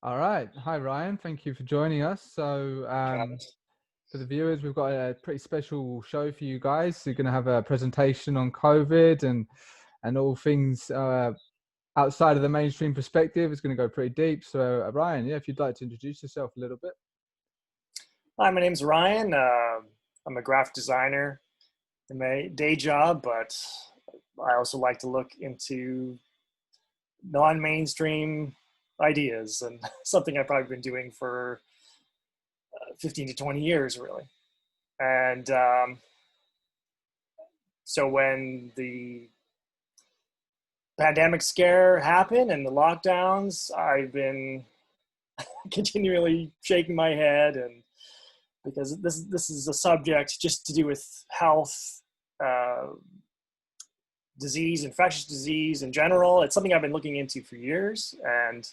All right. Hi, Ryan. Thank you for joining us. Travis. For the viewers, we've got a pretty special show for you guys. You're going to have a presentation on COVID and all things outside of the mainstream perspective. It's going to go pretty deep. So, Ryan, yeah, if you'd like to introduce yourself a little bit. Hi, my name's Ryan. I'm a graphic designer in my day job, but I also like to look into non-mainstream ideas and something I've probably been doing for 15 to 20 years, really. And so when the pandemic scare happened and the lockdowns, I've been continually shaking my head and because this is a subject just to do with health, uh, disease, infectious disease in general. It's something I've been looking into for years, and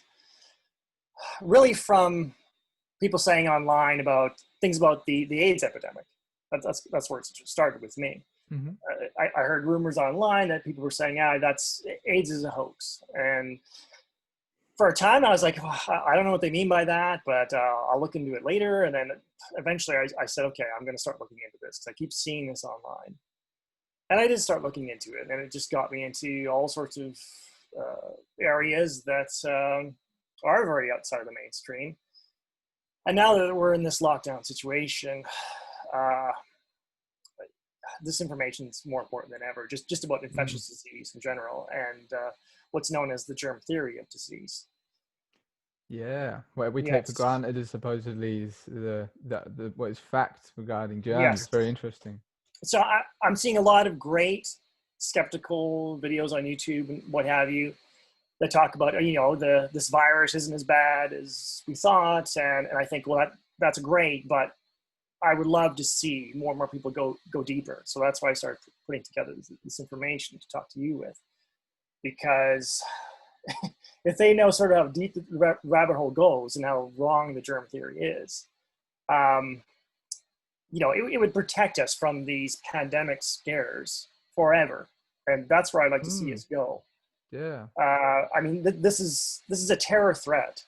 really from people saying online about things about the AIDS epidemic. That's where it started with me. Mm-hmm. I heard rumors online that people were saying, "Yeah, that's AIDS is a hoax," and for a time I was like, oh, I don't know what they mean by that, but I'll look into it later. And then eventually I said, okay, I'm going to start looking into this because I keep seeing this online. And I did start looking into it, and it just got me into all sorts of areas that are very outside of the mainstream. And now that we're in this lockdown situation, uh, this information is more important than ever, just about Mm. infectious disease in general and what's known as the germ theory of disease. Yeah, what we take for Yes, granted is supposedly is the what is fact regarding germs. It's yes. very interesting. So I'm seeing a lot of great skeptical videos on YouTube and what have you that talk about, this virus isn't as bad as we thought. And I think, well, that's great, but I would love to see more and more people go deeper. So that's why I started putting together this information to talk to you with, because if they know sort of how deep the rabbit hole goes and how wrong the germ theory is, um, it would protect us from these pandemic scares forever. And that's where I'd like to see Mm. us go. Yeah. I mean, this is a terror threat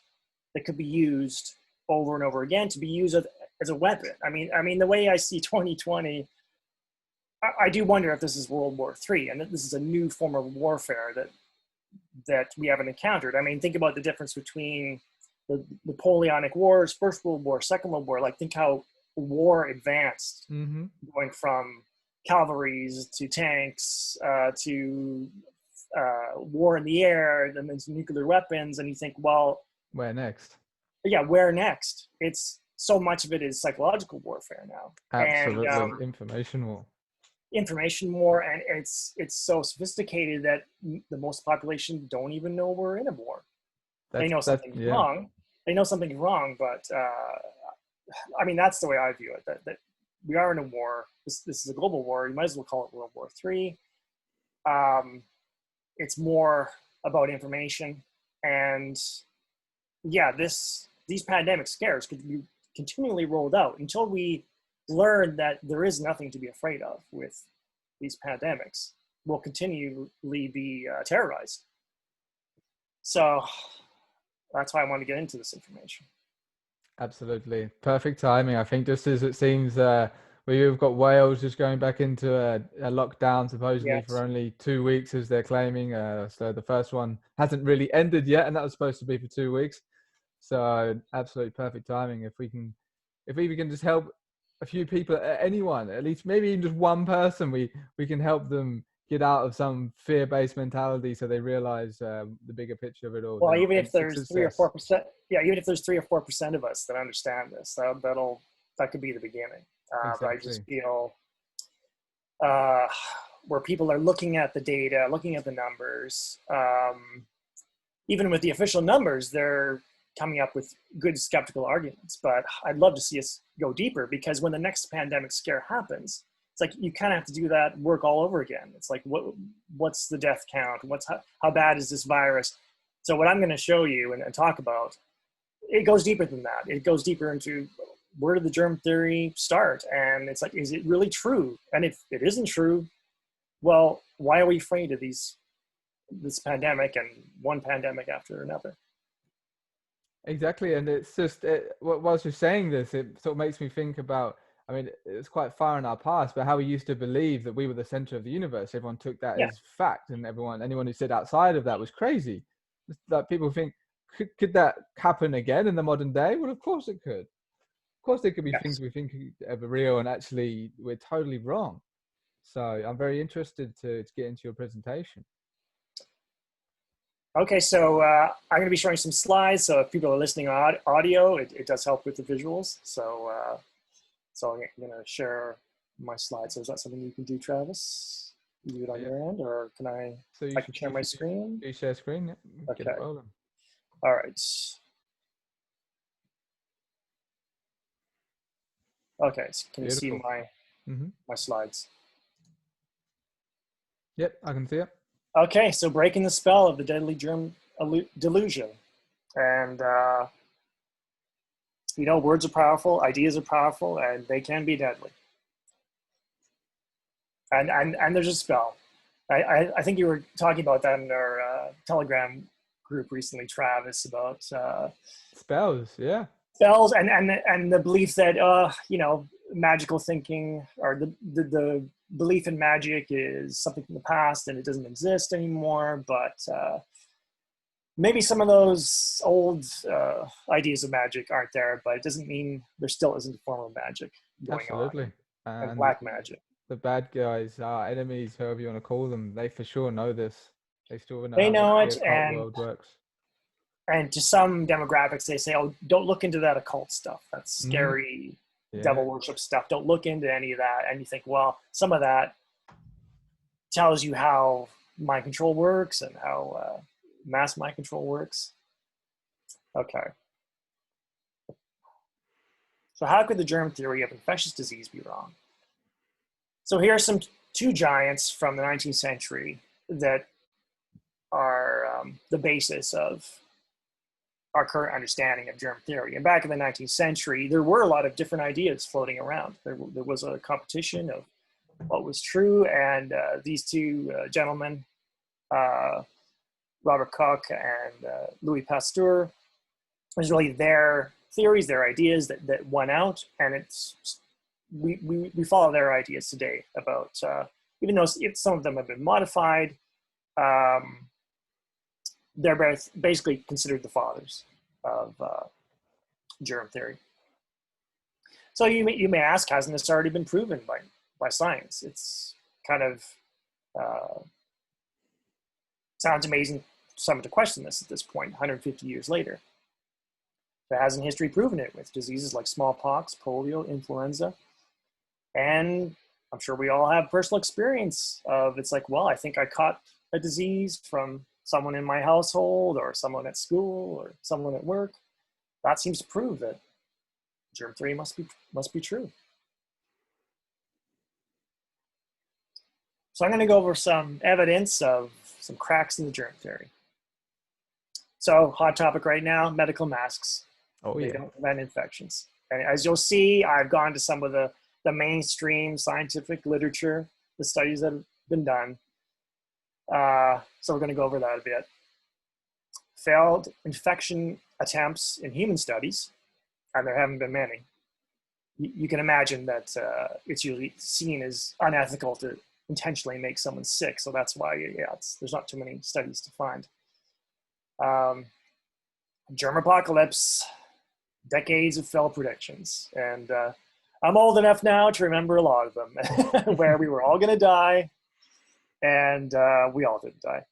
that could be used over and over again to be used as a weapon. I mean, the way I see 2020, I do wonder if this is World War III and that this is a new form of warfare that we haven't encountered. I mean, think about the difference between the Napoleonic Wars, First World War, Second World War. Like, think how war advanced, Mm-hmm. going from cavalries to tanks to war in the air, then there's nuclear weapons, and you think, well, Where next? yeah, where next? It's so much of it is psychological warfare now, and Absolutely, information war. information war, and it's so sophisticated that the most population don't even know we're in a war. They know That's something's yeah. wrong. They know something's wrong, but I mean, that's the way I view it. That we are in a war. This is a global war. You might as well call it World War III. It's more about information, and yeah, these pandemic scares could be continually rolled out until we learn that there is nothing to be afraid of with these pandemics. We'll continually be terrorized. So that's why I want to get into this information. Absolutely. Perfect timing. I think just as it seems we've got Wales just going back into a lockdown supposedly for Yes. only 2 weeks as they're claiming. So the first one hasn't really ended yet, and that was supposed to be for 2 weeks. So absolutely perfect timing. If we can just help a few people, anyone, at least maybe even just one person, we can help them get out of some fear-based mentality so they realize the bigger picture of it all, Well, then even if it's a there's three or success. four percent, yeah, even if there's 3 or 4% of us that understand this, that could be the beginning. But I just Exactly. feel uh, where people are looking at the data, looking at the numbers, even with the official numbers, they're coming up with good skeptical arguments. But I'd love to see us go deeper, because when the next pandemic scare happens, it's like you kind of have to do that work all over again. It's like, what's the death count? How bad is this virus? So what I'm going to show you and talk about, it goes deeper than that. It goes deeper into where did the germ theory start? And it's like, is it really true? And if it isn't true, well, why are we afraid of this pandemic and one pandemic after another? Exactly, and it's just whilst you're saying this, it sort of makes me think about. I mean, it's quite far in our past, but how we used to believe that we were the center of the universe. Everyone took that Yeah. as fact, and anyone who said outside of that was crazy. That people think, could that happen again in the modern day? Well, of course it could. Of course, there could be things Yes. we think are real, and actually we're totally wrong. So I'm very interested to get into your presentation. Okay, so I'm going to be showing some slides. So if people are listening on audio, it does help with the visuals. So I'm going to share my slides. So is that something you can do, Travis? You do it on Yeah. your end, or can I? So I can share my screen. you share screen. Yeah. Get it Okay. rolling. All right. Okay. So can you see Beautiful. my slides? Yep, I can see it. Okay. So breaking the spell of the deadly germ delusion, and words are powerful, ideas are powerful, and they can be deadly. And there's a spell. I think you were talking about that in our Telegram group recently, Travis, about Spells. Yeah. spells and the belief that magical thinking, or the belief in magic is something from the past and it doesn't exist anymore. But maybe some of those old ideas of magic aren't there, but it doesn't mean there still isn't a form of magic going Absolutely. on, and And black magic. the bad guys, our enemies, however you want to call them, they for sure know this. They still know They how know the it, occult world works. and to some demographics, they say, "Oh, don't look into that occult stuff. That's scary, devil Yeah. worship stuff. Don't look into any of that." And you think, well, some of that tells you how mind control works and how mass mind control works. Okay. So how could the germ theory of infectious disease be wrong? So here are two giants from the 19th century that are the basis of our current understanding of germ theory. And back in the 19th century, there were a lot of different ideas floating around. There was a competition of what was true, and these two gentlemen, Robert Koch and Louis Pasteur, it was really their theories, their ideas that won out, and we follow their ideas today about, even though some of them have been modified, they're basically considered the fathers of germ theory. So you may ask, hasn't this already been proven by science? It's kind of sounds amazing for someone to question this at this point, 150 years later. But hasn't history proven it with diseases like smallpox, polio, influenza? And I'm sure we all have personal experience of, it's like, well, I think I caught a disease from someone in my household or someone at school or someone at work. That seems to prove that germ theory must be true. So I'm going to go over some evidence of some cracks in the germ theory. So hot topic right now, medical masks. Oh, They yeah. don't prevent infections. And as you'll see, I've gone to some of the mainstream scientific literature, the studies that have been done. So we're going to go over that a bit. Failed infection attempts in human studies, and there haven't been many. You can imagine that it's usually seen as unethical to intentionally make someone sick. So that's why, there's not too many studies to find. Germ apocalypse, decades of failed predictions. And I'm old enough now to remember a lot of them where we were all going to die, and we all didn't die.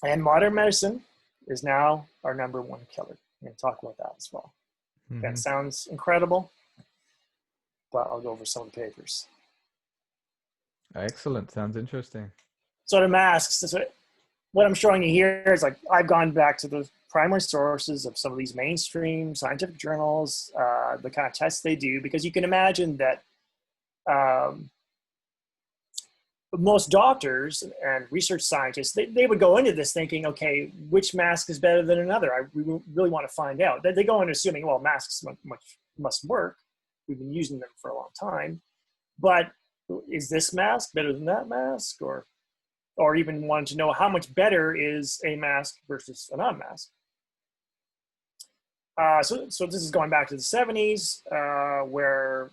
And modern medicine is now our #1 killer. I'm going to talk about that as well. That sounds incredible, but I'll go over some of the papers. Excellent. Sounds interesting. So the masks, so what I'm showing you here is, like, I've gone back to the primary sources of some of these mainstream scientific journals, the kind of tests they do, because you can imagine that most doctors and research scientists, they would go into this thinking, okay, which mask is better than another? We really want to find out. They go into assuming, well, masks must work. We've been using them for a long time. But is this mask better than that mask? Or even wanting to know how much better is a mask versus a non-mask? So this is going back to the 70s, where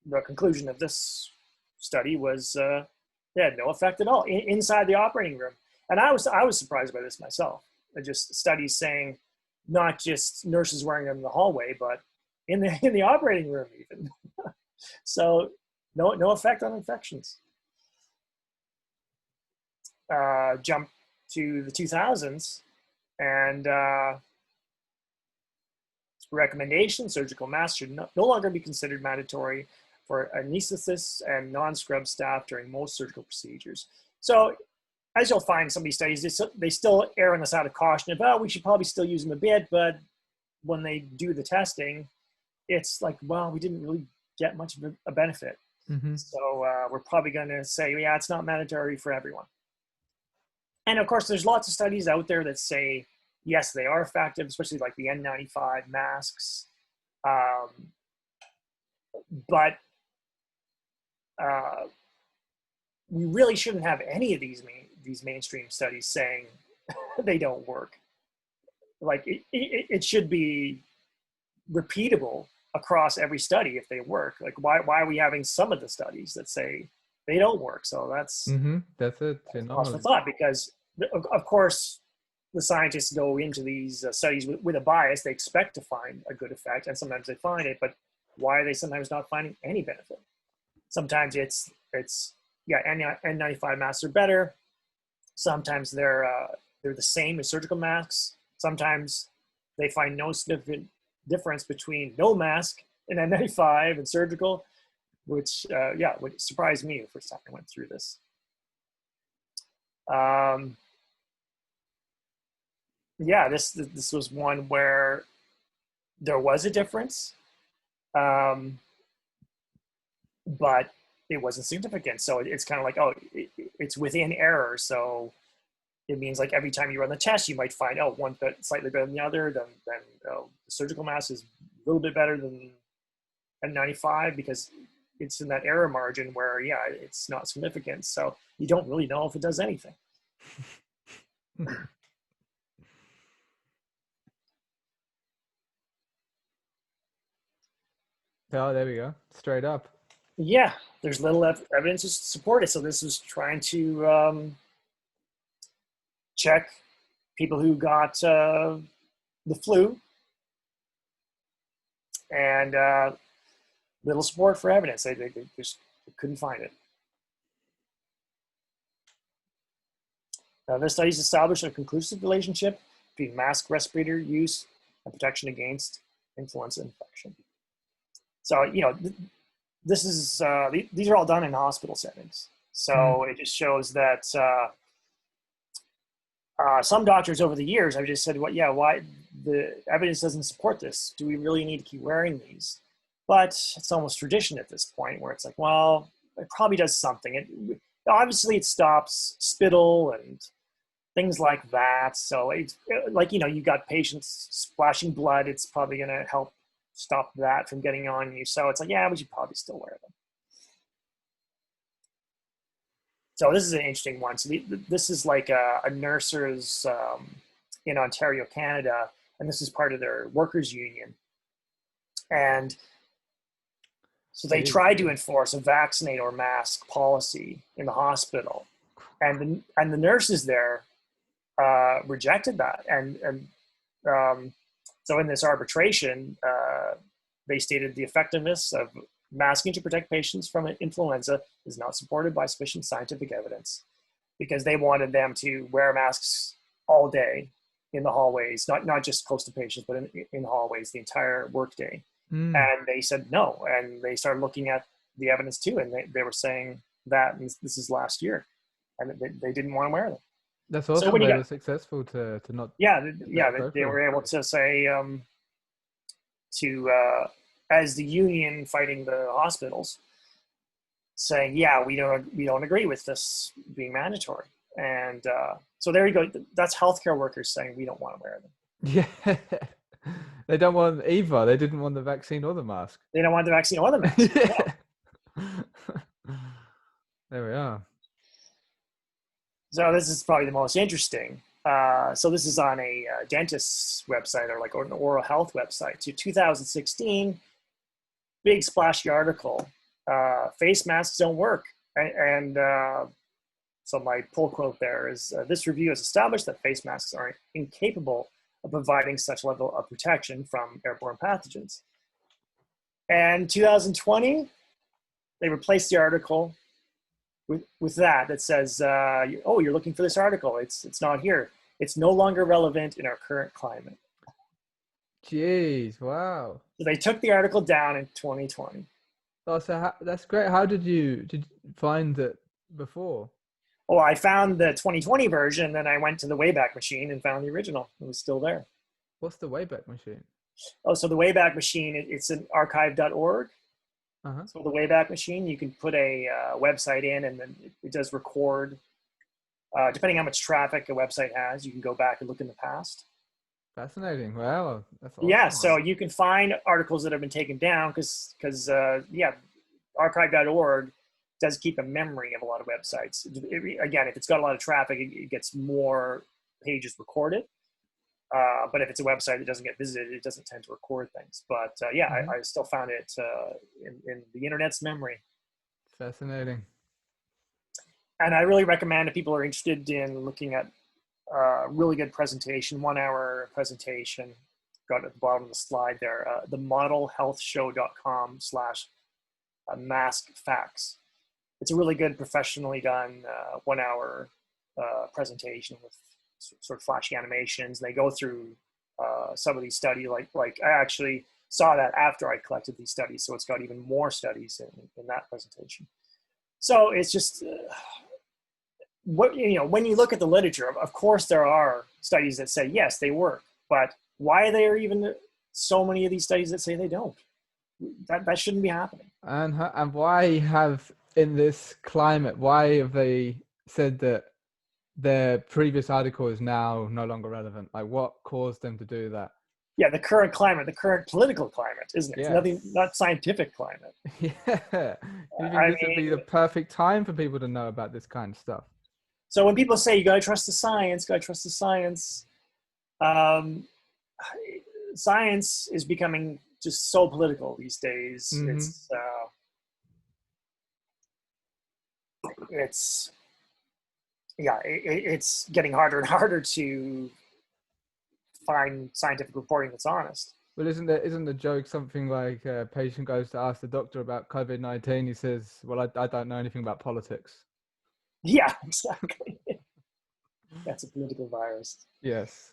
the conclusion of this study was they had no effect at all inside the operating room. And I was surprised by this myself. Just studies saying not just nurses wearing them in the hallway, but in the operating room even. So no effect on infections. Jump to the 2000s, and recommendation: surgical masks should no longer be considered mandatory for anesthetists and non-scrub staff during most surgical procedures. So, as you'll find in some of these studies, they still err on the side of caution about, we should probably still use them a bit, but when they do the testing, it's like, well, we didn't really get much of a benefit. Mm-hmm. So we're probably going to say, yeah, it's not mandatory for everyone. And of course, there's lots of studies out there that say, yes, they are effective, especially like the N95 masks. But we really shouldn't have any of these mainstream studies saying they don't work. Like it should be repeatable across every study if they work. Like why are we having some of the studies that say they don't work? So that's it. lost for thought, because of course the scientists go into these studies with a bias. They expect to find a good effect, and sometimes they find it, but why are they sometimes not finding any benefit? Sometimes it's yeah, N95 masks are better. Sometimes they're the same as surgical masks. Sometimes they find no significant difference between no mask and N95 and surgical, which yeah, would surprise me the first time I went through this. Yeah, this was one where there was a difference, but it wasn't significant. So it's kind of like, oh, it's within error. So it means like every time you run the test, you might find, oh, one's slightly better than the other. Then the surgical mask is a little bit better than N95 because it's in that error margin where, yeah, it's not significant. So you don't really know if it does anything. Oh, there we go. Straight up. Yeah, there's little evidence to support it. So this was trying to check people who got the flu, and little support for evidence. They just couldn't find it. This study's established a conclusive relationship between mask respirator use and protection against influenza infection. So, you know, this is these are all done in hospital settings. So it just shows that some doctors over the years have just said, well, yeah, why the evidence doesn't support this? Do we really need to keep wearing these? But it's almost tradition at this point where it's like, well, it probably does something. Obviously it stops spittle and things like that. So it's like, you know, you got patients splashing blood. It's probably going to help stop that from getting on you. So it's like, yeah, we should probably still wear them. So this is an interesting one. So this is like a nurses in Ontario, Canada, and this is part of their workers' union. And so they tried to enforce a vaccinate or mask policy in the hospital, and the nurses there rejected that. And so in this arbitration, they stated the effectiveness of masking to protect patients from influenza is not supported by sufficient scientific evidence, because they wanted them to wear masks all day in the hallways, not just close to patients, but in the hallways the entire workday. And they said no, and they started looking at the evidence too, and they were saying that, and this is last year, and they didn't want to wear them. That's awesome. So they were successful to not. Yeah, they were able to say as the union fighting the hospitals, saying, yeah, we don't agree with this being mandatory. And so there you go. That's healthcare workers saying we don't want to wear them. Yeah. They don't want either. They didn't want the vaccine or the mask. They don't want the vaccine or the mask. Yeah. There we are. So this is probably the most interesting. So this is on a dentist's website or like an oral health website. To 2016, big splashy article. Face masks don't work. And so my pull quote there is, this review has established that face masks are incapable of providing such level of protection from airborne pathogens. And 2020, they replaced the article with that says, oh, you're looking for this article. It's not here. It's no longer relevant in our current climate. Jeez, wow. So they took the article down in 2020. Oh, so that's great. How did you find it before? Oh, I found the 2020 version, then I went to the Wayback Machine and found the original. It was still there. What's the Wayback Machine? Oh, so the Wayback Machine, it's an archive.org. Uh-huh. So the Wayback Machine, you can put a website in, and then it does record. Depending on how much traffic a website has, you can go back and look in the past. Fascinating. Wow, that's awesome. Yeah, so you can find articles that have been taken down because yeah, archive.org does keep a memory of a lot of websites. Again, if it's got a lot of traffic, it gets more pages recorded. But if it's a website that doesn't get visited, it doesn't tend to record things. But yeah, Mm-hmm. I still found it in the internet's memory. Fascinating. And I really recommend if people are interested in looking at really good presentation, 1 hour presentation, got at the bottom of the slide there, the modelhealthshow.com/mask facts. It's a really good professionally done 1 hour presentation with sort of flashy animations. They go through some of these studies, like I actually saw that after I collected these studies, so it's got even more studies in that presentation. So it's just what, you know, when you look at the literature, of course there are studies that say yes, they work, but why are there even so many of these studies that say they don't? That shouldn't be happening. And why have, in this climate, why have they said that their previous article is now no longer relevant? Like, what caused them to do that? Yeah, the current climate, the current political climate, isn't it? Yes. It's nothing, not scientific climate. Yeah. You think this would be the perfect time for people to know about this kind of stuff? So when people say you gotta trust the science, science is becoming just so political these days. Mm-hmm. It's getting harder and harder to find scientific reporting that's honest. But isn't the joke something like a patient goes to ask the doctor about COVID-19? He says, well, I don't know anything about politics. Yeah, exactly. That's a political virus. Yes.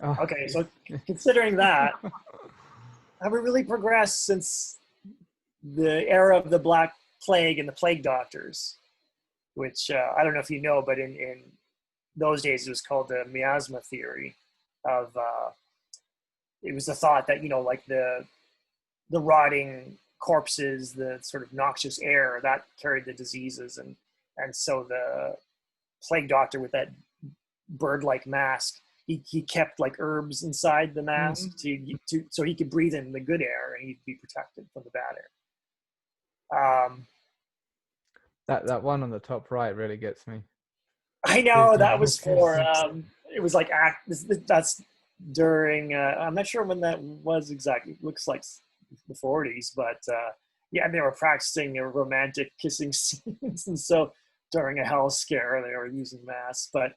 Oh. Okay, so considering that, have we really progressed since the era of the Black Plague and the plague doctors? Which I don't know if you know, but in those days it was called the miasma theory. It was the thought that, you know, like the rotting corpses, the sort of noxious air that carried the diseases, and so the plague doctor with that bird-like mask, he kept like herbs inside the mask to so he could breathe in the good air and he'd be protected from the bad air. That one on the top right really gets me. I know that was for it was like that's during I'm not sure when that was exactly. It looks like the 40s, but yeah, they were practicing their romantic kissing scenes, and so during a health scare they were using masks. But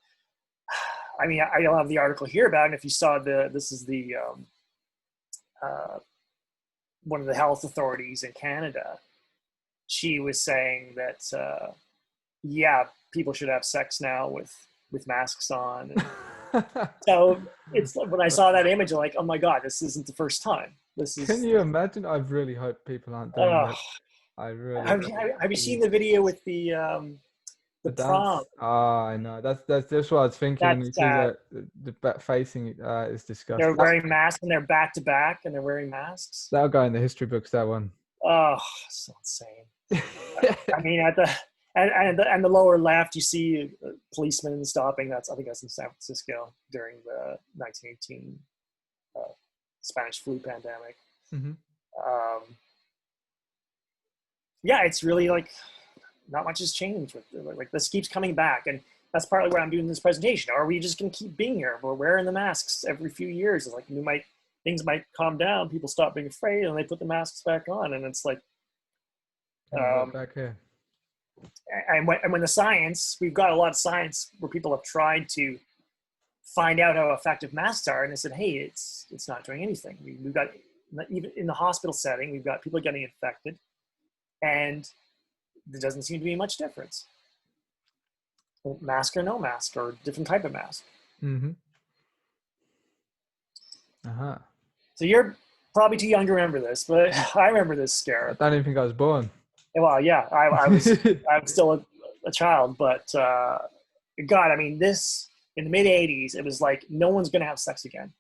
I mean, I don't have the article here about it. And if you saw this is the one of the health authorities in Canada. She was saying that yeah, people should have sex now with masks on. And so it's when I saw that image, I'm like, oh my god, this isn't the first time. This is. Can you imagine? I really hope people aren't doing that. I really. Have you seen the video with the prom? Oh, I know. That's just what I was thinking. When you see that the facing is disgusting. They're wearing masks and they're back to back and they're wearing masks. That'll go in the history books. That one. Oh, so insane. I mean, at the lower left, you see policemen stopping. I think that's in San Francisco during the 1918 Spanish flu pandemic. Mm-hmm. Yeah, it's really like not much has changed with like this keeps coming back, and that's partly why I'm doing this presentation. Are we just going to keep being here? We're wearing the masks every few years. It's like things might calm down. People stop being afraid, and they put the masks back on, and it's like, back here. And when the science, we've got a lot of science where people have tried to find out how effective masks are, and they said, hey, it's not doing anything. We've got, even in the hospital setting, we've got people getting infected, and there doesn't seem to be much difference. Mask or no mask, or different type of mask. Mm-hmm. Uh-huh. So you're probably too young to remember this, but I remember this scare. I don't even think I was born. Well, yeah, I was still a child, but God, I mean, this in the mid '80s, it was like no one's gonna have sex again.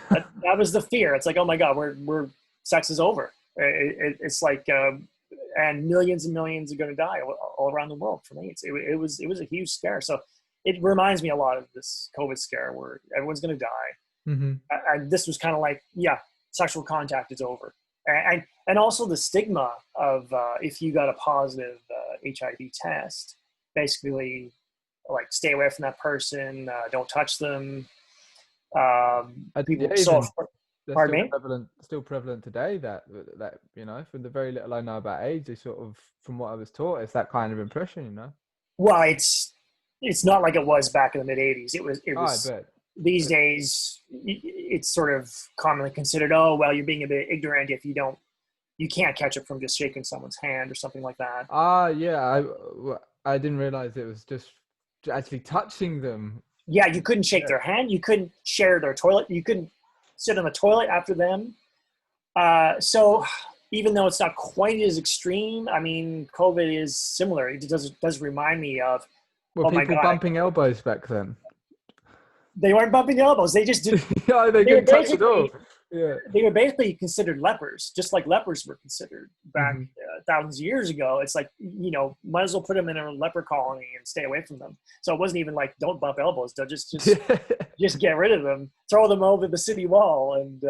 That was the fear. It's like, oh my God, we're sex is over. It's like, and millions and millions are gonna die all around the world from AIDS. It was a huge scare. So it reminds me a lot of this COVID scare where everyone's gonna die. Mm-hmm. And this was kind of like, yeah, sexual contact is over. And also the stigma of if you got a positive HIV test, basically like stay away from that person, don't touch them. People, so, pardon me? Still prevalent today. That from the very little I know about AIDS, it's sort of, from what I was taught, it's that kind of impression, Well, it's not like it was back in the mid '80s. It was. I bet. These days, it's sort of commonly considered, oh, well, you're being a bit ignorant if you can't catch it from just shaking someone's hand or something like that. Yeah. I didn't realize it was just actually touching them. Yeah, you couldn't shake their hand. You couldn't share their toilet. You couldn't sit on the toilet after them. So even though it's not quite as extreme, I mean, COVID is similar. It does remind me of, Were people bumping elbows back then? They weren't bumping elbows. They just didn't. Yeah, they couldn't touch at all. Yeah. They were basically considered lepers, just like lepers were considered back thousands of years ago. It's like, might as well put them in a leper colony and stay away from them. So it wasn't even like, don't bump elbows. Don't just get rid of them, throw them over the city wall, and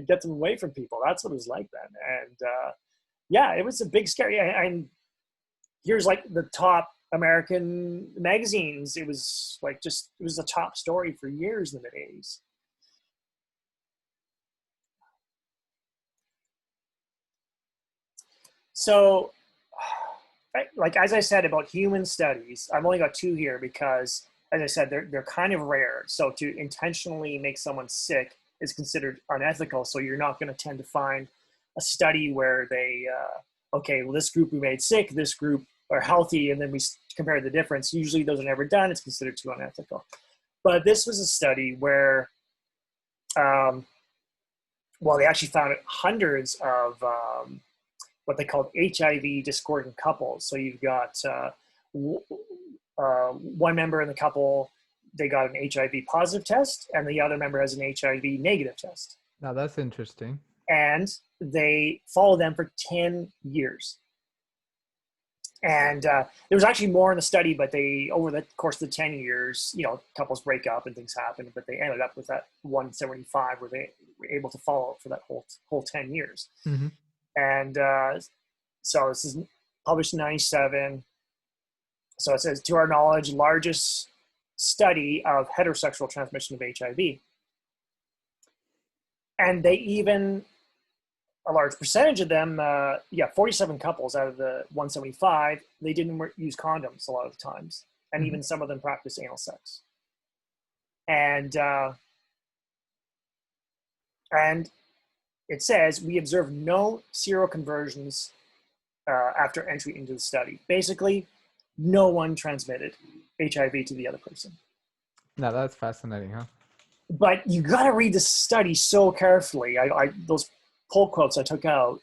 get them away from people. That's what it was like then. And yeah, it was a big scary. And here's like the top American magazines. It was like it was the top story for years in the mid '80s. So, like, as I said about human studies, I've only got 2 here because, as I said, they're kind of rare. So to intentionally make someone sick is considered unethical. So you're not going to tend to find a study where they, okay, well, this group we made sick, this group are healthy, and then we compare the difference. Usually those are never done. It's considered too unethical. But this was a study where, well, they actually found hundreds of what they called HIV discordant couples. So you've got one member in the couple, they got an HIV positive test, and the other member has an HIV negative test. Now that's interesting. And they followed them for 10 years. And there was actually more in the study, but they, over the course of the 10 years, couples break up and things happen, but they ended up with that 175 where they were able to follow it for that whole 10 years. Mm-hmm. And so this is published in 97. So it says, to our knowledge, largest study of heterosexual transmission of HIV. And they even, a large percentage of them, 47 couples out of the 175, they didn't use condoms a lot of the times. And even some of them practiced anal sex. And it says, we observed no seroconversions after entry into the study. Basically, no one transmitted HIV to the other person. Now that's fascinating, huh? But you got to read the study so carefully. Those pull quotes I took out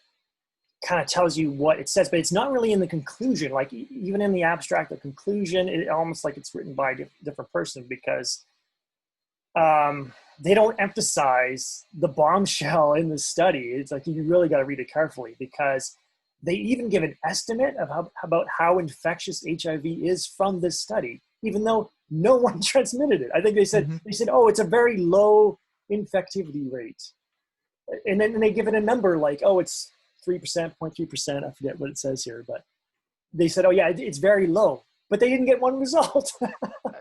kind of tells you what it says, but it's not really in the conclusion. Like even in the abstract, the conclusion, it almost like it's written by a different person because they don't emphasize the bombshell in the study. It's like you really got to read it carefully because they even give an estimate of about how infectious HIV is from this study, even though no one transmitted it. I think they said, oh, it's a very low infectivity rate. And then they give it a number like, oh, it's 3%, 0.3%. I forget what it says here, but they said, oh yeah, it's very low, but they didn't get one result.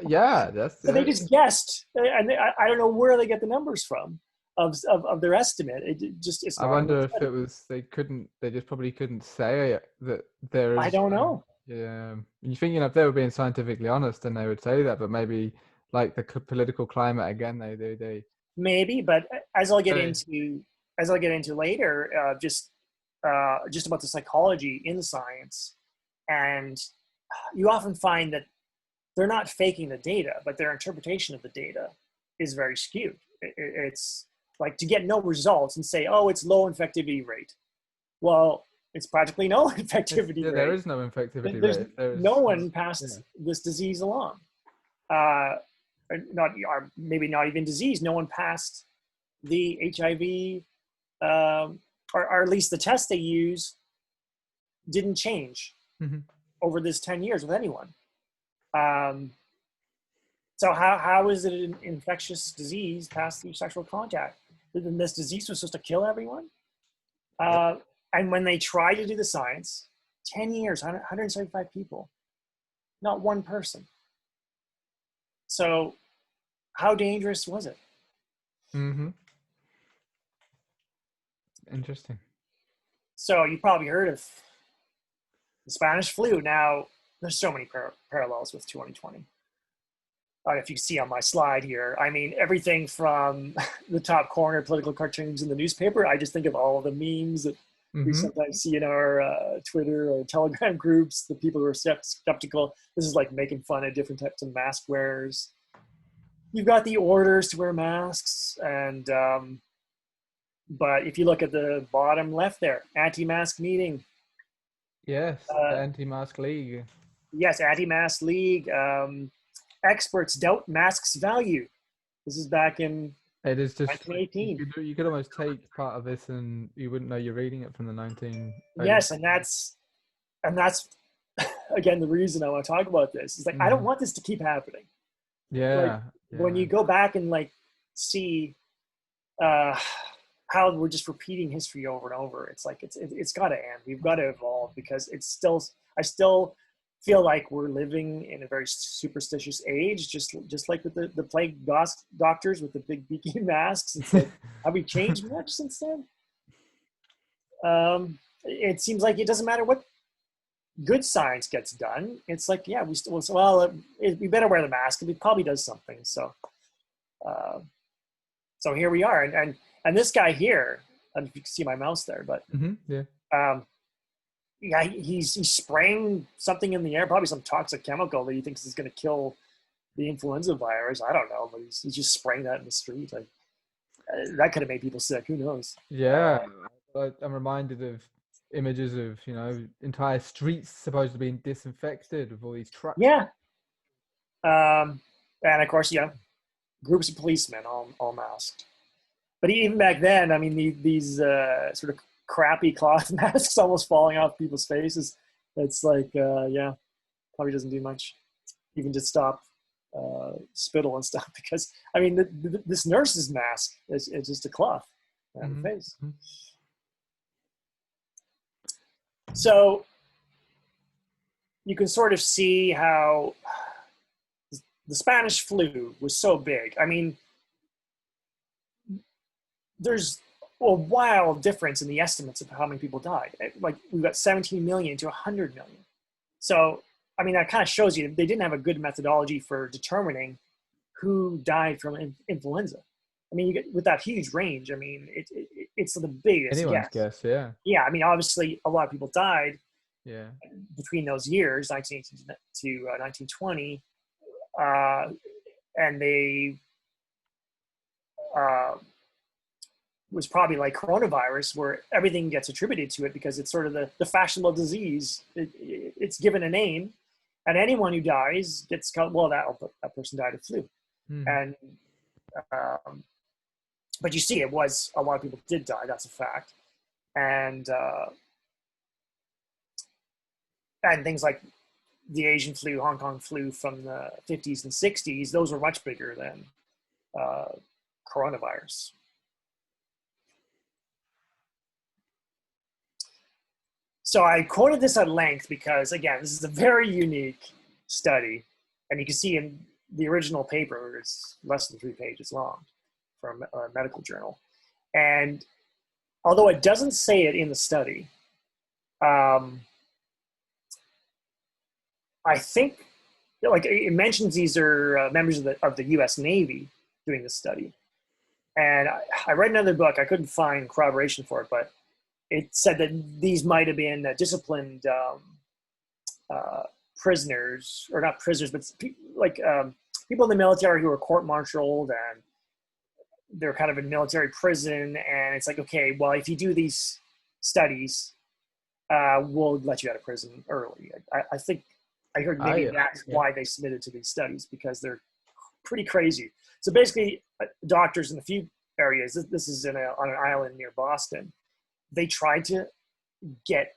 Yeah, that's So they just guessed, and I don't know where they get the numbers from of their estimate. It's I not a good wonder if study. it was they just probably couldn't say that there I is. don't know. Yeah, you think, if they were being scientifically honest, then they would say that. But maybe like the political climate again, they Maybe, but as I'll get Hey. into later, just about the psychology in science, and you often find that they're not faking the data, but their interpretation of the data is very skewed. It's like to get no results and say, oh, it's low infectivity rate. Well, it's practically no infectivity Yeah, there rate. is no infectivity There's rate. no one Yeah. passed this disease along. Not or maybe not even disease. No one passed the HIV, or at least the test they use didn't change Mhm. over this 10 years with anyone. So how is it an infectious disease passed through sexual contact? Then this disease was supposed to kill everyone? And when they try to do the science, 10 years, 175 people, not one person. So how dangerous was it? Mhm. Interesting. So you probably heard of the Spanish flu. Now, there's so many parallels with 2020. If you see on my slide here, I mean, everything from the top corner political cartoons in the newspaper, I just think of all of the memes that we Mhm. sometimes see in our Twitter or Telegram groups, the people who are skeptical. This is like making fun of different types of mask wearers. You've got the orders to wear masks, and but if you look at the bottom left there, anti-mask meeting. Yes, the anti-mask league. Yes, anti-mask league. Experts doubt masks' value. This is back in It is just 1918. you could almost take part of this and you wouldn't know you're reading it from the 19. Yes, and that's again the reason I want to talk about this. Is like I don't want this to keep happening. Like Yeah, when yeah. you go back and like see uh, how we're just repeating history over and over, it's like it's got to end. We've got to evolve because it's still. I still feel like we're living in a very superstitious age, just like with the plague doctors with the big beaky masks. It's like, have we changed much since then? It seems like it doesn't matter what good science gets done. It's like, yeah, we still, well, we better wear the mask. It probably does something. So, so here we are. And this guy here, I don't know if you can see my mouse there, but Yeah. yeah, he's spraying something in the air, probably some toxic chemical that he thinks is going to kill the influenza virus. I don't know, but he's just spraying that in the street. Like that could have made people sick. Who knows? Yeah, I'm reminded of images of entire streets supposed to be disinfected with all these trucks. Yeah. And of course, yeah, groups of policemen all masked. But even back then, I mean, these sort of crappy cloth masks almost falling off people's faces. It's like, yeah, probably doesn't do much, even to stop spittle and stuff. Because I mean, this nurse's mask is just a cloth on the face. So you can sort of see how the Spanish flu was so big. I mean, there's a wild difference in the estimates of how many people died. Like we've got 17 million to 100 million. So, I mean, that kind of shows you they didn't have a good methodology for determining who died from influenza. I mean, you get with that huge range. I mean, it's the biggest Anyone's guess, yeah. Yeah, I mean, obviously, a lot of people died. Yeah. Between those years, 1918 to 1920, and they was probably like coronavirus, where everything gets attributed to it because it's sort of the fashionable disease. It's given a name, and anyone who dies gets called, well, that person died of flu. And but you see, it was a lot of people did die. That's a fact, and things like the Asian flu, Hong Kong flu from the 50s and 60s, those were much bigger than coronavirus. So I quoted this at length because, again, this is a very unique study. And you can see in the original paper, it's less than 3 pages long from a medical journal. And although it doesn't say it in the study, I think, like, it mentions these are members of the U.S. Navy doing this study. And I read another book. I couldn't find corroboration for it, but it said that these might have been disciplined prisoners, or not prisoners, but people in the military who were court-martialed, and they're kind of in military prison. And it's like, okay, well, if you do these studies, we'll let you out of prison early. I think I heard maybe that's why they submitted to these studies, because they're pretty crazy. So basically, doctors in a few areas, this is on an island near Boston, they tried to get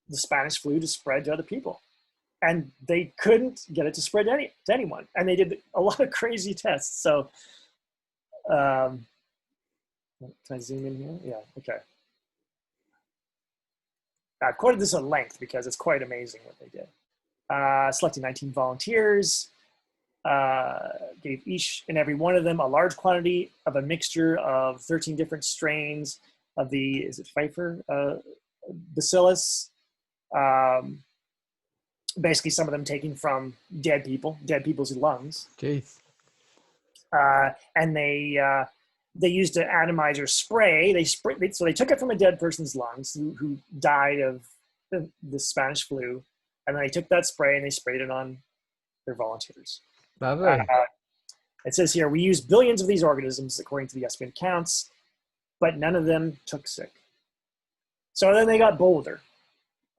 the Spanish flu to spread to other people. And they couldn't get it to spread to anyone. And they did a lot of crazy tests. So, can I zoom in here? Yeah, okay. I've quoted this at length because it's quite amazing what they did. Selected 19 volunteers, gave each and every one of them a large quantity of a mixture of 13 different strains of the, is it Pfeiffer bacillus? Basically, some of them taken from dead people's lungs. Jeez. And they used an atomizer spray. So they took it from a dead person's lungs who died of the Spanish flu, and then they took that spray and they sprayed it on their volunteers. Lovely. It says here, we used billions of these organisms according to the estimated counts, but none of them took sick. So then they got bolder.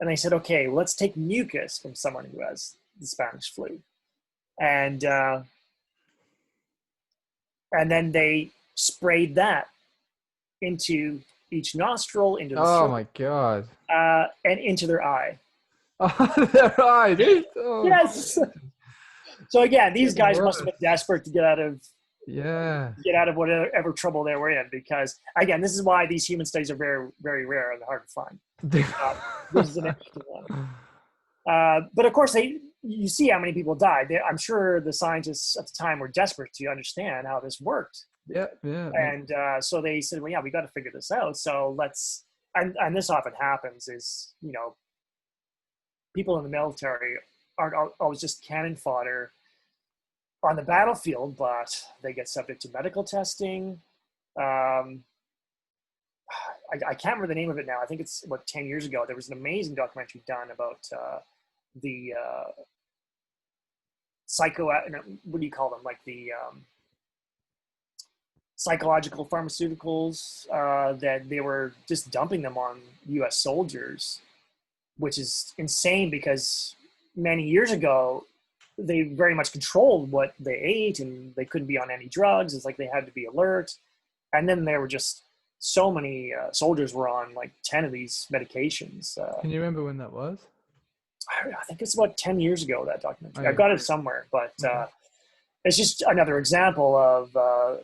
And they said, okay, well, let's take mucus from someone who has the Spanish flu. And then they sprayed that into each nostril, into the throat, my God. and into their eye. Oh, their eye, dude. Oh. Yes. So again, these guys must have been desperate to get out of whatever trouble they were in, because again, this is why these human studies are very, very rare and hard to find. This is an interesting one. But of course, you see how many people died. I'm sure the scientists at the time were desperate to understand how this worked. Yeah. And so they said, well, yeah, we got to figure this out. So and this often happens is, people in the military aren't always just cannon fodder on the battlefield, but they get subject to medical testing. I can't remember the name of it now. I think it's about 10 years ago. There was an amazing documentary done about the what do you call them? Like the psychological pharmaceuticals that they were just dumping them on U.S. soldiers, which is insane because many years ago, they very much controlled what they ate and they couldn't be on any drugs. It's like they had to be alert. And then there were just so many soldiers were on like 10 of these medications. Can you remember when that was? I think it's about 10 years ago, that documentary. I've got it somewhere, but it's just another example of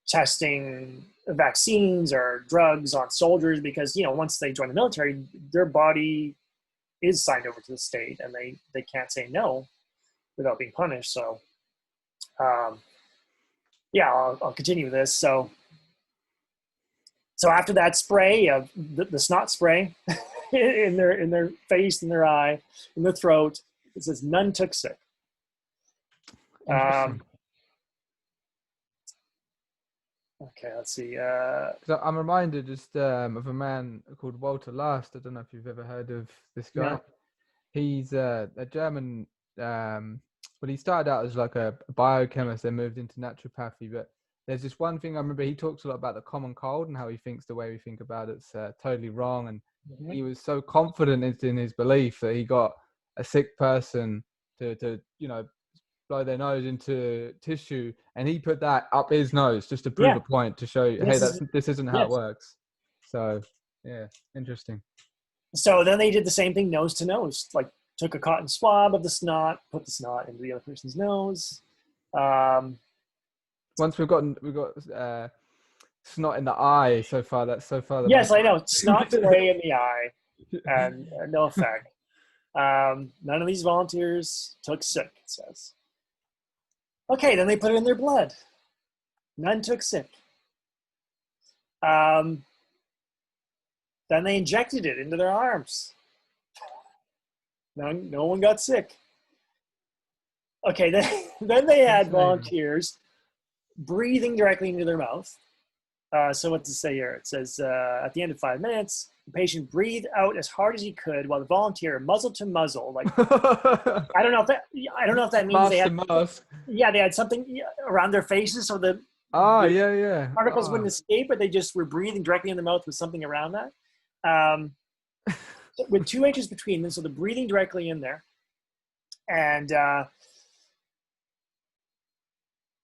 testing vaccines or drugs on soldiers because, once they join the military, their body is signed over to the state and they can't say no without being punished. So, I'll continue this. So after that spray, the snot spray in their face, in their eye, in their throat, it says none took sick. Okay, let's see. So I'm reminded just of a man called Walter Last. I don't know if you've ever heard of this guy. No. He's a German. He started out as like a biochemist, then moved into naturopathy. But there's this one thing I remember. He talks a lot about the common cold and how he thinks the way we think about it's totally wrong. And he was so confident in his belief that he got a sick person to blow their nose into tissue, and he put that up his nose just to prove a point, to show you, hey, this isn't how it works. So interesting. So then they did the same thing, nose to nose, like took a cotton swab of the snot, put the snot into the other person's nose. Once we've got snot in the eye so far. That's so far. Yes, I know. Snot spray in the eye. and no effect. None of these volunteers took sick, it says. Okay, then they put it in their blood. None took sick. Then they injected it into their arms. No one got sick. Okay, then they had volunteers breathing directly into their mouth. So what does it say here? It says, at the end of 5 minutes, the patient breathed out as hard as he could while the volunteer muzzle to muzzle, like, I don't know if that means they had, yeah, they had something around their faces so the particles wouldn't escape, but they just were breathing directly in the mouth with something around that. With 2 inches between them, so they're breathing directly in there. And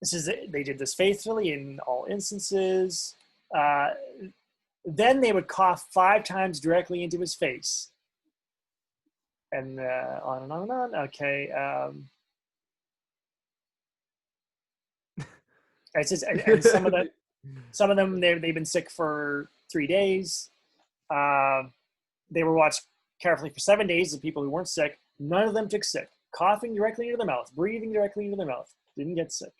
they did this faithfully in all instances. Then they would cough 5 times directly into his face. And on and on and on. Okay. It says, and some of them they've been sick for 3 days. They were watched carefully for 7 days. The people who weren't sick, none of them took sick. Coughing directly into their mouth, breathing directly into their mouth, didn't get sick.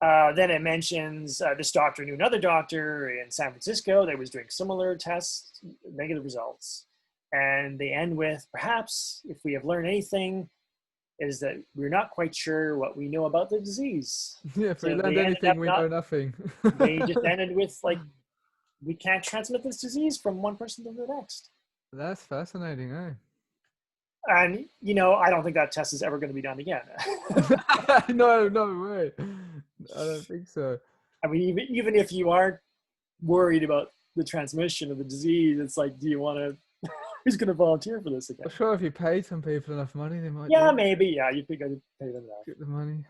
Then it mentions this doctor knew another doctor in San Francisco that was doing similar tests, negative results. And they end with, perhaps, if we have learned anything, is that we're not quite sure what we know about the disease. Yeah, if we learned anything, we know nothing. They just ended with, like, we can't transmit this disease from one person to the next. That's fascinating, eh? And, I don't think that test is ever going to be done again. No way. I don't think so. I mean, even if you aren't worried about the transmission of the disease, it's like, do you want to, who's going to volunteer for this again? I'm sure if you paid some people enough money, they might. Yeah, maybe. Yeah, you think I'd pay them enough. Get the money.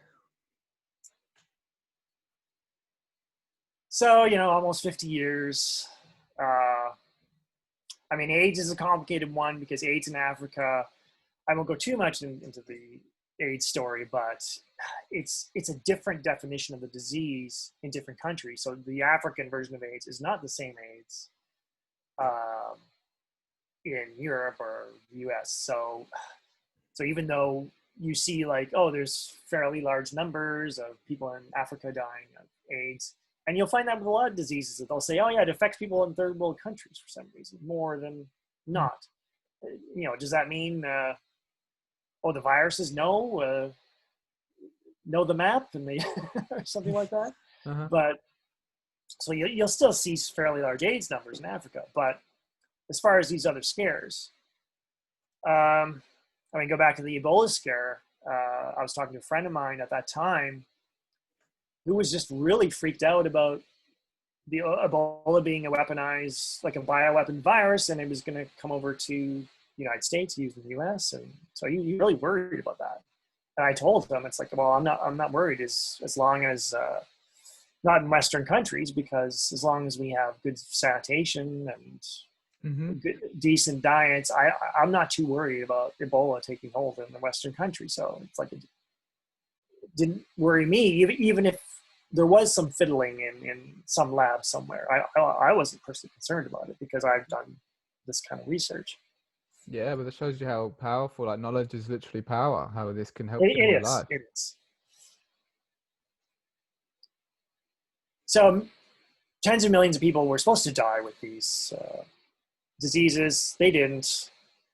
So, almost 50 years. I mean, AIDS is a complicated one because AIDS in Africa, I won't go too much into the AIDS story, but it's a different definition of the disease in different countries. So the African version of AIDS is not the same AIDS in Europe or the US. So even though you see like, oh, there's fairly large numbers of people in Africa dying of AIDS, and you'll find that with a lot of diseases that they'll say, oh yeah, it affects people in third world countries for some reason more than not. Does that mean, the viruses know the map and they something like that? Uh-huh. But so you'll still see fairly large AIDS numbers in Africa. But as far as these other scares, go back to the Ebola scare. I was talking to a friend of mine at that time who was just really freaked out about the Ebola being a weaponized, like a bioweapon virus, and it was going to come over to the United States, used in the US. And so he really worried about that. And I told him, it's like, well, I'm not worried as long as, not in Western countries, because as long as we have good sanitation and good, decent diets, I'm not too worried about Ebola taking hold in the Western country. So it's like, it didn't worry me, even if there was some fiddling in some lab somewhere. I wasn't personally concerned about it because I've done this kind of research. Yeah, but it shows you how powerful, like, knowledge is literally power, how this can help It in is. life. It is. So tens of millions of people were supposed to die with these diseases. They didn't.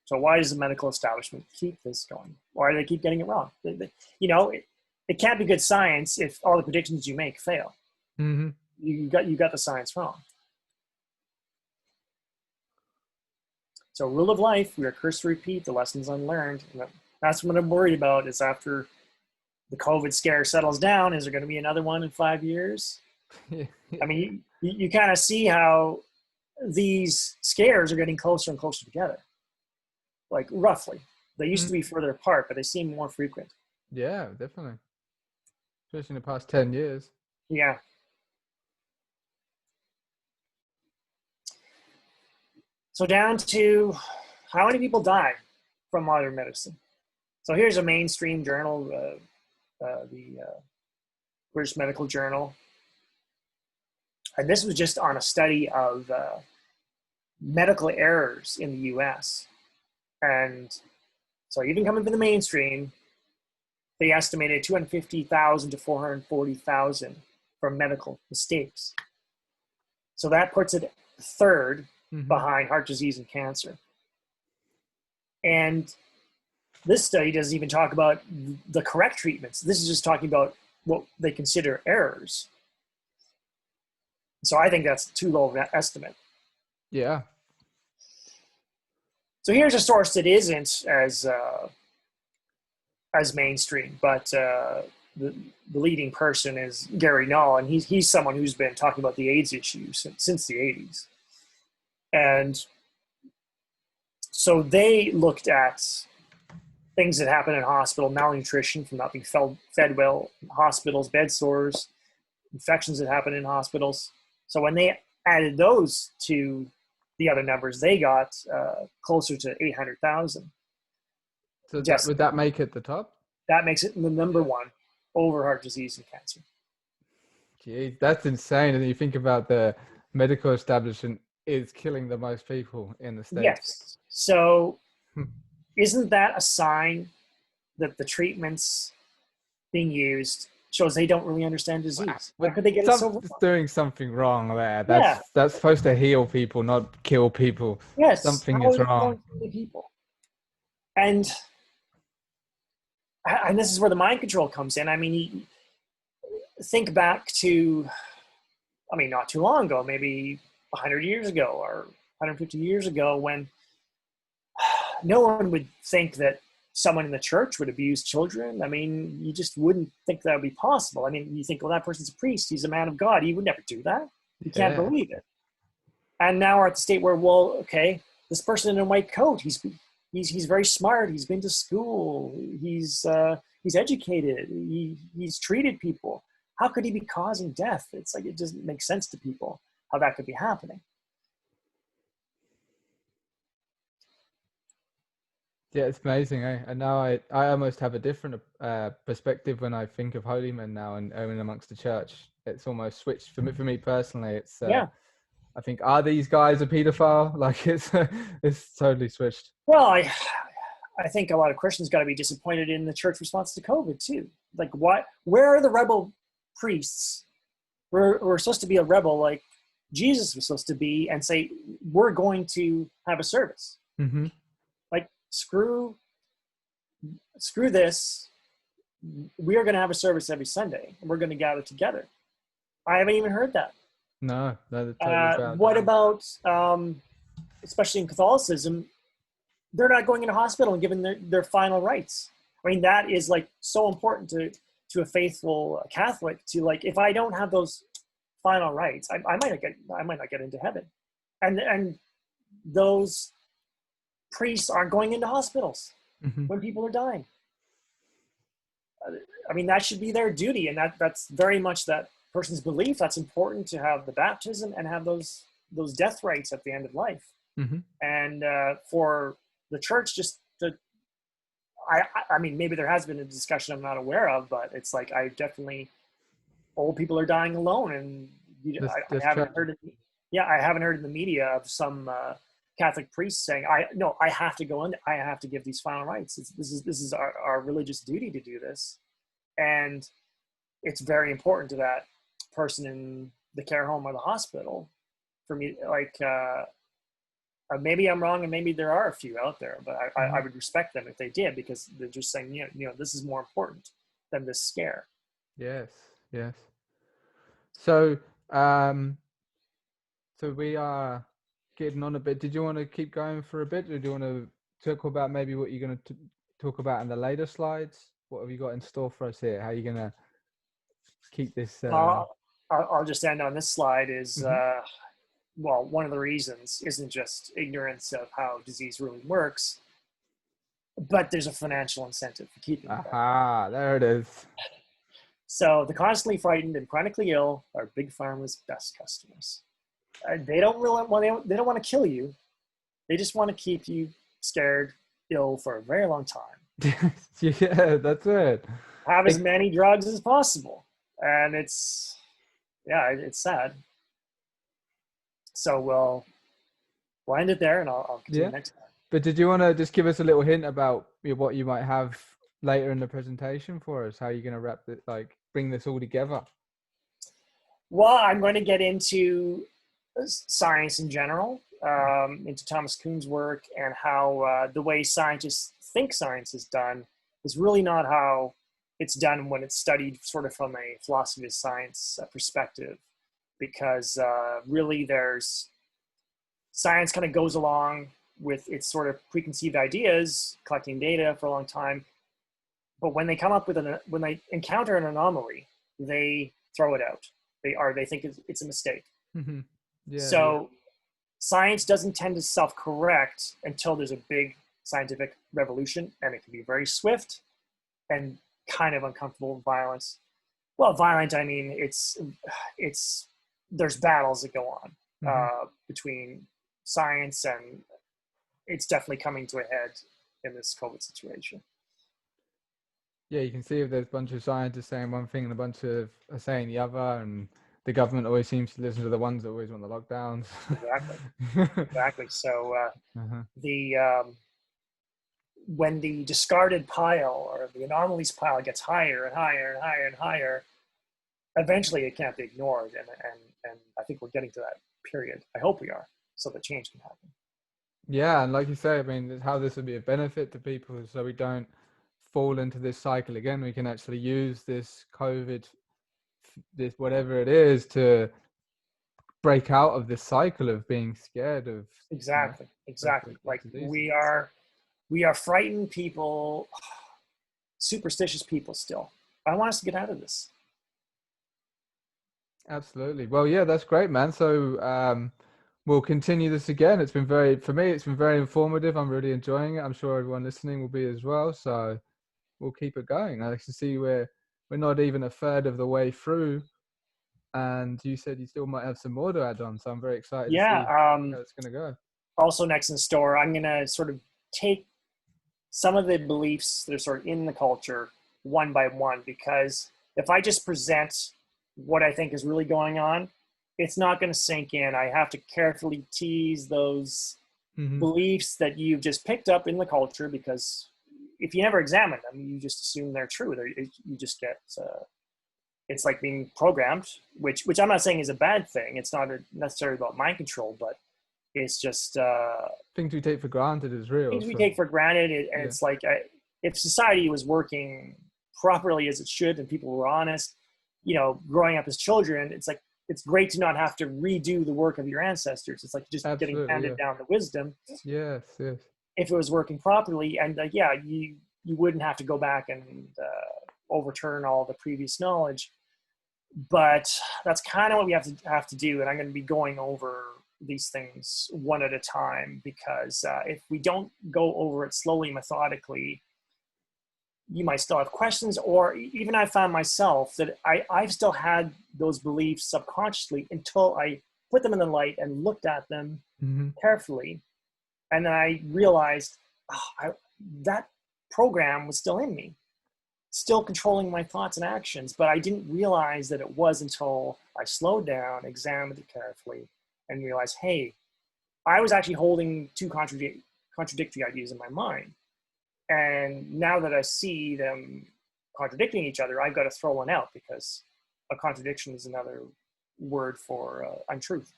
So why does the medical establishment keep this going? Why do they keep getting it wrong? It can't be good science if all the predictions you make fail. Mm-hmm. You got the science wrong. So rule of life, we are cursed to repeat the lessons unlearned. And that's what I'm worried about is after the COVID scare settles down, is there going to be another one in 5 years? Yeah. I mean, you kind of see how these scares are getting closer and closer together. Like roughly. They used to be further apart, but they seem more frequent. Yeah, definitely. Especially in the past 10 years. Yeah. So down to how many people die from modern medicine. So here's a mainstream journal, the British Medical Journal. And this was just on a study of medical errors in the US. And so even coming from the mainstream, they estimated 250,000 to 440,000 for medical mistakes. So that puts it third behind heart disease and cancer. And this study doesn't even talk about the correct treatments. This is just talking about what they consider errors. So I think that's too low of an estimate. Yeah. So here's a source that isn't as mainstream, but the leading person is Gary Null, and he's someone who's been talking about the AIDS issue since the 80s. And so they looked at things that happen in hospital, malnutrition from not being fed well in hospitals, bed sores, infections that happen in hospitals. So when they added those to the other numbers, they got closer to 800,000. So would that make it the top? That makes it the number one over heart disease and cancer. Gee, that's insane. And you think about the medical establishment is killing the most people in the States. Yes. So isn't that a sign that the treatments being used shows they don't really understand disease? Why could they get it so wrong? Doing something wrong there. That's supposed to heal people, not kill people. Yes. Something is wrong. People. And this is where the mind control comes in. I mean, think back to, not too long ago, maybe 100 years ago or 150 years ago, when no one would think that someone in the church would abuse children. I mean, you just wouldn't think that would be possible. I mean, you think, well, that person's a priest. He's a man of God. He would never do that. You can't believe it. And now we're at the state where, well, okay, this person in a white coat, he's very smart. He's been to school. He's educated. He's treated people. How could he be causing death? It's like, it doesn't make sense to people how that could be happening. Yeah, it's amazing. And now I almost have a different perspective when I think of holy men now and amongst the church. It's almost switched for me personally. It's I think, are these guys a pedophile? Like it's totally switched. Well, I think a lot of Christians got to be disappointed in the church response to COVID too. Like, where are the rebel priests? We're supposed to be a rebel like Jesus was supposed to be, and say, we're going to have a service. Mm-hmm. Like, screw this. We are going to have a service every Sunday, and we're going to gather together. I haven't even heard that. No, that's totally what about, especially in Catholicism, they're not going into hospital and giving their final rites. I mean, that is like so important to a faithful Catholic to, like, if I don't have those final rites, I might not get into heaven. And those priests aren't going into hospitals when people are dying. I mean, that should be their duty, and that's very much that person's belief. That's important to have the baptism and have those death rites at the end of life. And for the church, just to, I mean, maybe there has been a discussion I'm not aware of, but it's like, old people are dying alone, and I haven't heard in the media of some Catholic priests saying, I have to go in, I have to give these final rites. This is our religious duty to do this. And it's very important to that person in the care home or the hospital for me. Like, maybe I'm wrong, and maybe there are a few out there, but I would respect them if they did, because they're just saying, this is more important than this scare. Yes. So, so we are getting on a bit. Did you want to keep going for a bit, or do you want to talk about maybe what you're going to talk about in the later slides? What have you got in store for us here? How are you going to keep this? I'll just end on this slide is, well, one of the reasons isn't just ignorance of how disease really works, but there's a financial incentive for keeping it. There it is. So the constantly frightened and chronically ill are Big Pharma's best customers. They don't want to kill you. They just want to keep you scared, ill for a very long time. Yeah, that's it. Have as many drugs as possible. And it's sad. So, well, we'll end it there, and I'll continue Yeah. next time. But did you want to just give us a little hint about what you might have later in the presentation for us? How you're going to wrap it, like bring this all together? Well, I'm going to get into science in general, into Thomas Kuhn's work, and how the way scientists think science is done is really not how it's done when it's studied sort of from a philosophy of science perspective. Because really science kind of goes along with its sort of preconceived ideas, collecting data for a long time. But when they come up with when they encounter an anomaly, they throw it out. They think it's a mistake. Mm-hmm. Yeah. So science doesn't tend to self-correct until there's a big scientific revolution, and it can be very swift and kind of uncomfortable, violence. Well, violent, I mean, there's battles that go on between science, and it's definitely coming to a head in this COVID situation. Yeah, you can see if there's a bunch of scientists saying one thing and a bunch of are saying the other, and the government always seems to listen to the ones that always want the lockdowns. Exactly. So when the discarded pile or the anomalies pile gets higher and higher and higher and higher, eventually it can't be ignored. And I think we're getting to that period. I hope we are, so that change can happen. Yeah, and like you say, I mean, how this would be a benefit to people, so we don't fall into this cycle again. We can actually use this COVID, this whatever it is, to break out of this cycle of being scared of. Exactly. Like we are frightened people, superstitious people still. I want us to get out of this. Absolutely. Well, yeah, that's great, man. So we'll continue this again. It's been very informative. I'm really enjoying it. I'm sure everyone listening will be as well. So we'll keep it going. I can see we're not even a third of the way through, and you said you still might have some more to add on. So I'm very excited to see how it's going to go. Also, next in store, I'm going to sort of take some of the beliefs that are sort of in the culture one by one, because if I just present what I think is really going on, it's not going to sink in. I have to carefully tease those beliefs that you've just picked up in the culture, because if you never examine them, you just assume they're true. You just get, it's like being programmed, which I'm not saying is a bad thing. It's not necessarily about mind control, but it's just things we take for granted is real. Things we take for granted, and it's like if society was working properly as it should, and people were honest, growing up as children, it's like it's great to not have to redo the work of your ancestors. It's like just getting handed down the wisdom. Yes. If it was working properly, and you wouldn't have to go back and overturn all the previous knowledge. But that's kind of what we have to do, and I'm going to be going over these things one at a time, because if we don't go over it slowly, methodically, you might still have questions, or even I found myself that I've still had those beliefs subconsciously until I put them in the light and looked at them carefully. And then I realized that program was still in me, still controlling my thoughts and actions, but I didn't realize that it was until I slowed down, examined it carefully, and realized, hey, I was actually holding two contradictory ideas in my mind. And now that I see them contradicting each other, I've got to throw one out, because a contradiction is another word for untruth.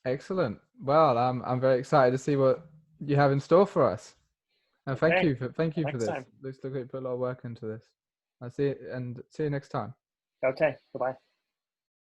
Excellent. Well, I'm very excited to see what you have in store for us. And thank you for this. Looks like you put a lot of work into this. See you next time. Okay. Bye-bye.